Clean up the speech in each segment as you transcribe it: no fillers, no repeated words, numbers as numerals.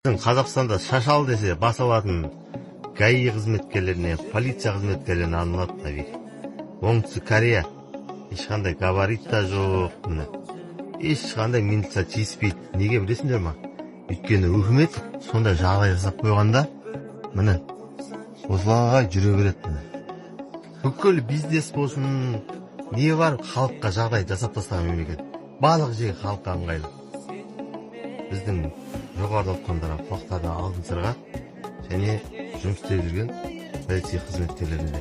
Қазақстанда шашал десе бас алатын ГАИ қызметкерлеріне, полиция қызметкерлеріне арналады навик. Оңтүстік Корея ешқандай габарит та жоқ, міне. Ешқандай милиция тиіспейді. Неге білесіңдер ма? Өйткені үкімет сондай жағдай жасап қойғанда, міне, осылай жүре береді, міне. Бүкіл бизнес болсын, не бар, халыққа жағдай жасап тастаған мемлекет. Барлық жерге халыққа ыңғайлы. Біздің жоғарыда отқандарға құлақтарына алтын сырға және жұмыс істеп жүрген полиция қызметкерлеріне.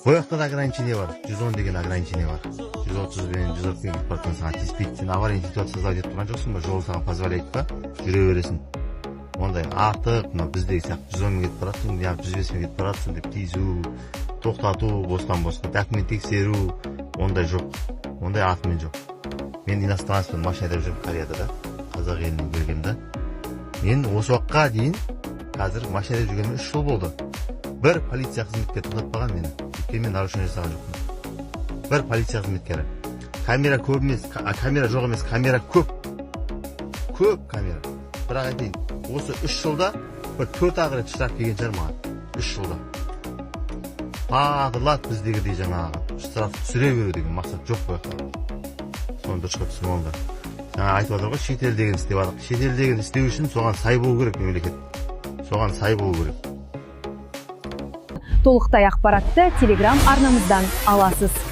Бояқта да ограничение бар, 110 деген ограничение бар. 130 бен 140 бен кетіп саған тиіспейді. Сен аварийный ситуация создап тұрған жоқсың ба, жол саған позволяет па, жүре бересің. Ондай артық, біздегі сияқты 110 мен кетіп баратсың, 105 мен кетіп баратсың деп тиісу, тоқтату, бостан-босқа документ тексеру, ондай жоқ. Ондай артымен жоқ. Мен иностранецпен машина айдап жүрмін Кореяда да, қазақ еліне келгенде. Мен осы уақытқа дейін қазір машина айдап жүргеніме 3 жыл болды. Бір полиция қызметкері тоқтатпаған мені. Өйткені мен нарушение жасаған жоқпын. Бір полиция қызметкері. Камера көп емес, камера жоқ емес, камера көп. Көп камера. Бірақ айтайын, осы 3 жылда бір 4 рет штраф келген шығар маған. 3 жылда. Падырлат біздегідей жаңағы штраф түсіре беру деген мақсат жоқ қой. Соны дұрысқа түсініп алыңдар. Жаңа айтып отыр ғой, шетел деген істеп жатыр. Шетел деген істеу үшін соған сай болу керек мемлекет. Соған сай болу керек. Толықтай ақпаратты Telegram арнамыздан аласыз.